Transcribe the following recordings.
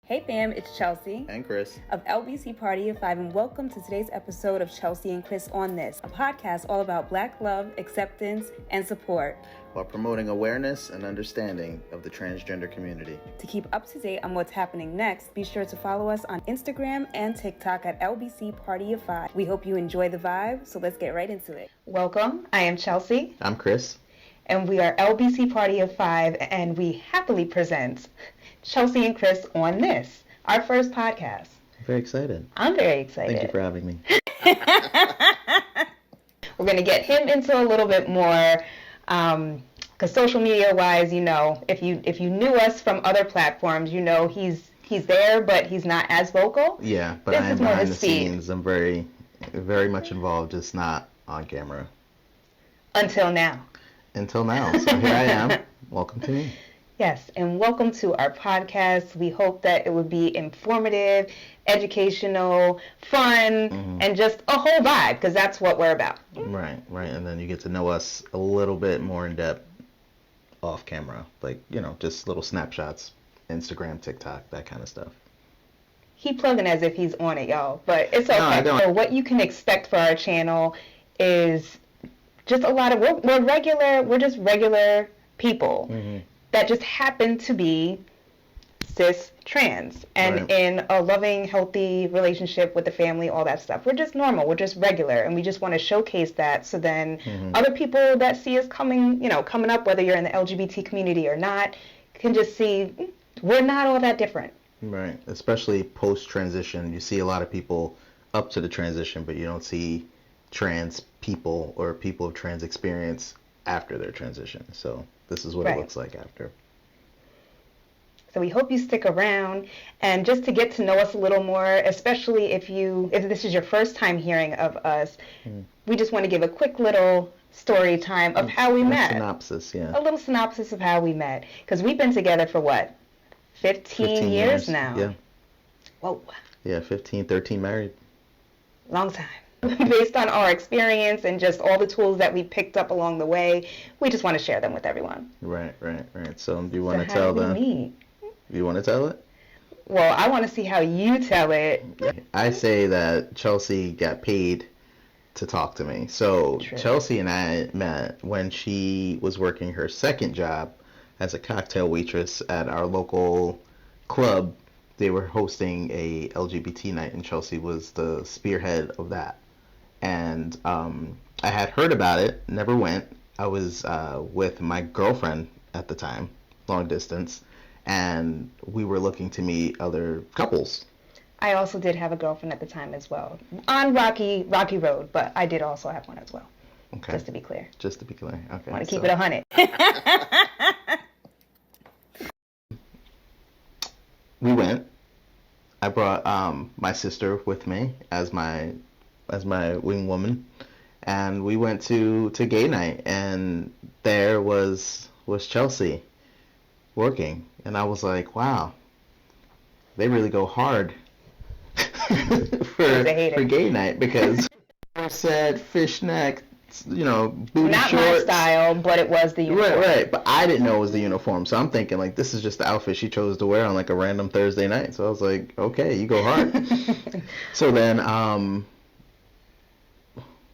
Hey fam, it's Chelsea and Chris of LBCPartyofFive, and welcome to today's episode of Chelsea and Chris on This, a podcast all about Black love, acceptance, and support, while promoting awareness and understanding of the transgender community. To keep up to date on what's happening next, be sure to follow us on Instagram and TikTok at LBCPartyofFive. We hope you enjoy the vibe, so let's get right into it. Welcome, I am Chelsea. I'm Chris. And we are LBC Party of Five, and we happily present Chelsea and Chris on This, our first podcast. Very excited. I'm very excited. Thank you for having me. We're going to get him into a little bit more, because social media-wise, you know, if you knew us from other platforms, you know he's there, but he's not as vocal. Yeah, but I am behind the scenes. I'm very, very much involved, just not on camera. Until now. So here I am. Welcome to me. Yes, and welcome to our podcast. We hope that it would be informative, educational, fun, and just a whole vibe, because that's what we're about. Right. And then you get to know us a little bit more in depth off camera. Like, you know, just little snapshots, Instagram, TikTok, that kind of stuff. He plugging as if he's on it, y'all, but it's okay. No, I don't. So what you can expect for our channel is just a lot of, we're just regular people that just happen to be cis trans and in a loving, healthy relationship with the family, all that stuff. We're just normal. We're just regular, and we just want to showcase that, so then other people that see us coming up, whether you're in the LGBT community or not, can just see we're not all that different. Right. Especially post-transition. You see a lot of people up to the transition, but you don't see trans people or people of trans experience after their transition. So this is what it looks like after. So we hope you stick around, and just to get to know us a little more, especially if this is your first time hearing of us, we just want to give a quick little story time of how we met. Synopsis, yeah. A little synopsis of how we met, because we've been together for what? 15 years now. Yeah. Whoa. Yeah, 13 married. Long time. Based on our experience and just all the tools that we picked up along the way, we just want to share them with everyone. Right. So do you want to tell them? You want to tell it? Well, I want to see how you tell it. I say that Chelsea got paid to talk to me. So True. Chelsea and I met when she was working her second job as a cocktail waitress at our local club. They were hosting a LGBT night, and Chelsea was the spearhead of that. And I had heard about it, never went. I was with my girlfriend at the time, long distance, and we were looking to meet other couples. I also did have a girlfriend at the time as well, on Rocky Road, but I did also have one as well. Okay. Just to be clear. Okay. Want to keep it 100. We went. I brought my sister with me as my wing woman, and we went to gay night, and there was Chelsea working, and I was like, wow, they really go hard for gay night, because I said fishnet, booty not shorts. My style, but it was the uniform. Right. But I didn't know it was the uniform, so I'm thinking like this is just the outfit she chose to wear on like a random Thursday night. So I was like, okay, you go hard. So then,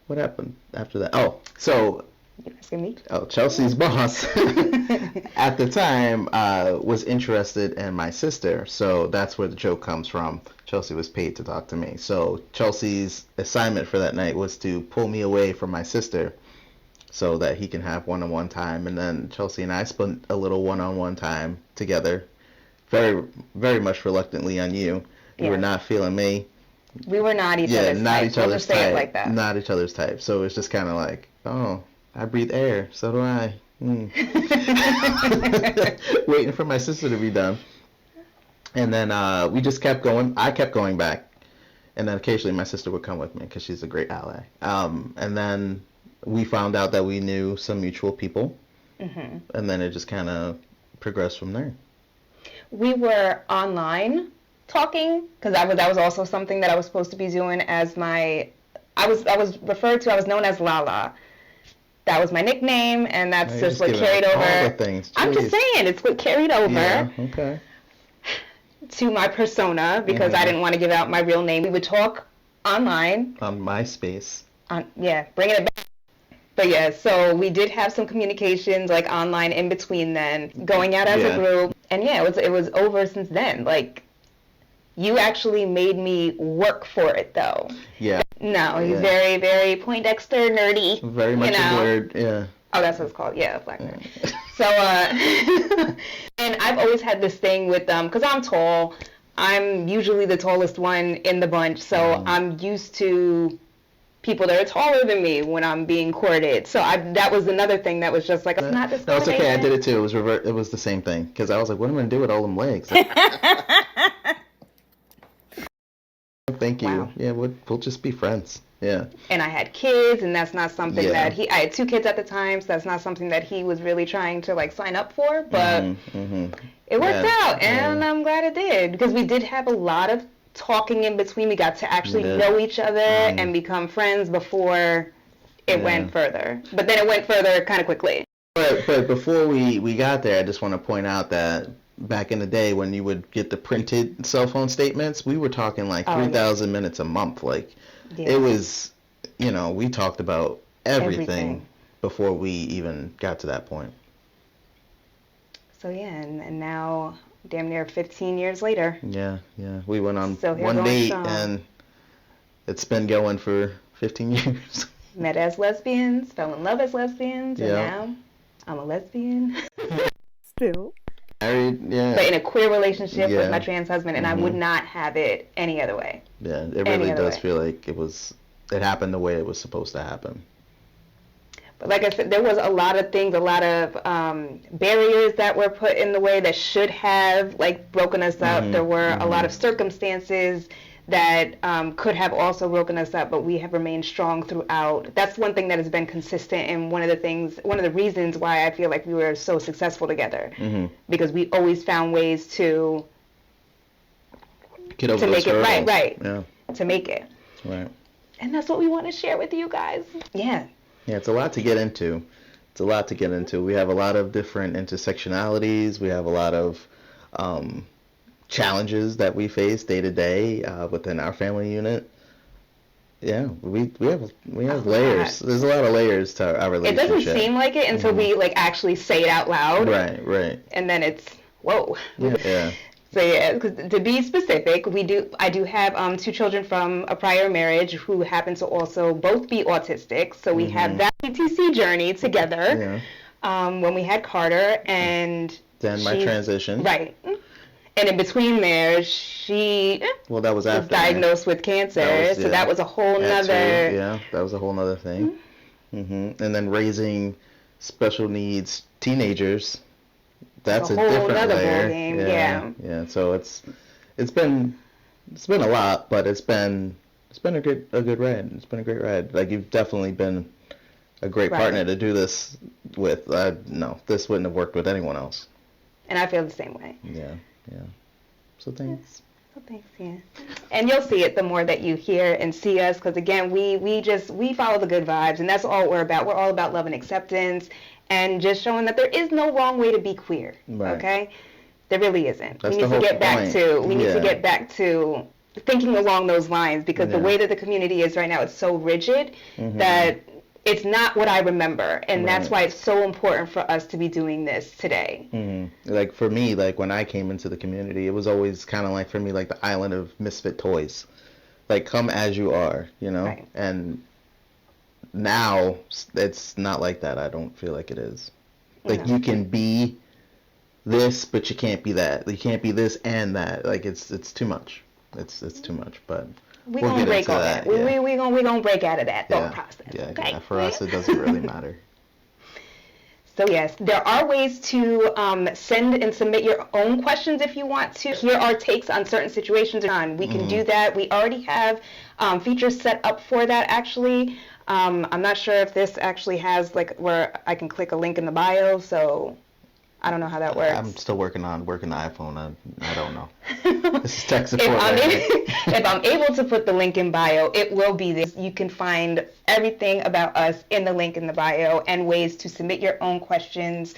what happened after that? Oh, so. You asking me? Oh, Chelsea's boss at the time was interested in my sister, so that's where the joke comes from. Chelsea was paid to talk to me. So Chelsea's assignment for that night was to pull me away from my sister so that he can have one-on-one time. And then Chelsea and I spent a little one-on-one time together, very, very much reluctantly on you. You were not feeling me. We were not each other's type. Not each other's type. Say it like that. Not each other's type. So it's just kind of like, oh, I breathe air. So do I. Waiting for my sister to be done. And then we just kept going. I kept going back. And then occasionally my sister would come with me because she's a great ally. And then we found out that we knew some mutual people. And then it just kind of progressed from there. We were online talking, because that was also something that I was supposed to be doing as I was known as Lala. That was my nickname, and that's just what carried over. All the things. I'm just saying, it's what carried over. Yeah, okay. to my persona because I didn't want to give out my real name. We would talk online. On MySpace. Bringing it back. But yeah, so we did have some communications like online in between then, going out as a group. And yeah, it was over since then. Like, you actually made me work for it though. Yeah. No, he's very, very Poindexter nerdy. Very much a nerd, yeah. Oh, that's what it's called. Yeah, black nerd. So, and I've always had this thing with because I'm tall. I'm usually the tallest one in the bunch, so I'm used to people that are taller than me when I'm being courted. So that was another thing that was just like, it's not discrimination. No, it's okay. I did it too. It was It was the same thing because I was like, what am I gonna do with all them legs? Thank you. Wow. Yeah, we'll just be friends. Yeah. And I had kids, and that's not something that I had 2 kids at the time, so that's not something that he was really trying to like sign up for, but it worked out, and I'm glad it did, because we did have a lot of talking in between. We got to actually know each other and become friends before it went further. But then it went further kind of quickly. But before we got there, I just want to point out that back in the day when you would get the printed cell phone statements, we were talking like 3,000 minutes a month. Like, it was, we talked about everything before we even got to that point. So yeah, and now damn near 15 years later. Yeah. We went on one date and it's been going for 15 years. Met as lesbians, fell in love as lesbians, and now I'm a lesbian. Still. Married, but in a queer relationship with my trans husband, and I would not have it any other way. Yeah, it really does feel like it happened the way it was supposed to happen. But like I said, there was a lot of things, a lot of barriers that were put in the way that should have like broken us up. There were a lot of circumstances that could have also broken us up, but we have remained strong throughout. That's one thing that has been consistent, and one of the reasons why I feel like we were so successful together, because we always found ways to get over make it right, yeah, to make it right, and that's what we want to share with you guys. Yeah, it's a lot to get into. We have a lot of different intersectionalities. We have a lot of challenges that we face day to day within our family unit. Yeah, we have layers. There's a lot of layers to our relationship. It doesn't seem like it until we like actually say it out loud. Right. And then it's whoa. Yeah. So yeah, because to be specific, I do have 2 children from a prior marriage who happen to also both be autistic. So we have that PTC journey together. When we had Carter, and then my transition. Right. And in between there, she that was after diagnosed with cancer, so that was a whole nother... that was a whole nother thing. And then raising special needs teenagers, that's a different layer. Game. Yeah. So it's been a lot, but it's been a good ride. It's been a great ride. Like, you've definitely been a great partner to do this with. No, this wouldn't have worked with anyone else. And I feel the same way. Yeah. So thanks. And you'll see it the more that you hear and see us, because again, we follow the good vibes, and that's all we're about. We're all about love and acceptance, and just showing that there is no wrong way to be queer. Right. Okay? There really isn't. That's we need to get back to thinking along those lines, because the way that the community is right now, it's so rigid that it's not what I remember, and that's why it's so important for us to be doing this today. Like, for me, like, when I came into the community, it was always kind of like, for me, like the island of misfit toys. Like, come as you are, Right. And now it's not like that. I don't feel like it is. Like, you can be this, but you can't be that. You can't be this and that. Like, it's too much. It's too much, but... We're going to break all that. We're going to break out of that thought process. Yeah, for us, it doesn't really matter. So, yes, there are ways to send and submit your own questions if you want to hear our takes on certain situations. We can do that. We already have features set up for that, actually. I'm not sure if this actually has, like, where I can click a link in the bio, so... I don't know how that works. I'm still working the iPhone. I don't know. This is tech support. If I'm able to put the link in bio, it will be this. You can find everything about us in the link in the bio, and ways to submit your own questions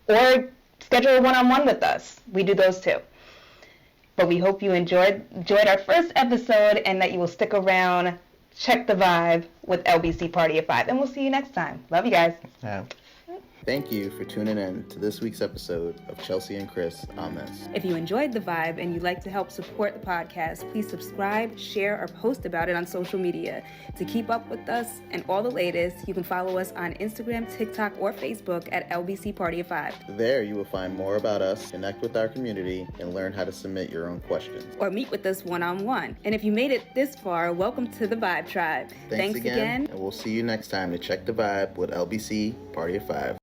or schedule a one-on-one with us. We do those too. But we hope you enjoyed our first episode and that you will stick around. Check the vibe with LBC Party of Five. And we'll see you next time. Love you guys. Yeah. Thank you for tuning in to this week's episode of Chelsea and Chris on This. If you enjoyed the vibe and you'd like to help support the podcast, please subscribe, share, or post about it on social media. To keep up with us and all the latest, you can follow us on Instagram, TikTok, or Facebook at LBC Party of Five. There you will find more about us, connect with our community, and learn how to submit your own questions. Or meet with us one-on-one. And if you made it this far, welcome to the Vibe Tribe. Thanks again. And we'll see you next time to check the vibe with LBC Party of Five.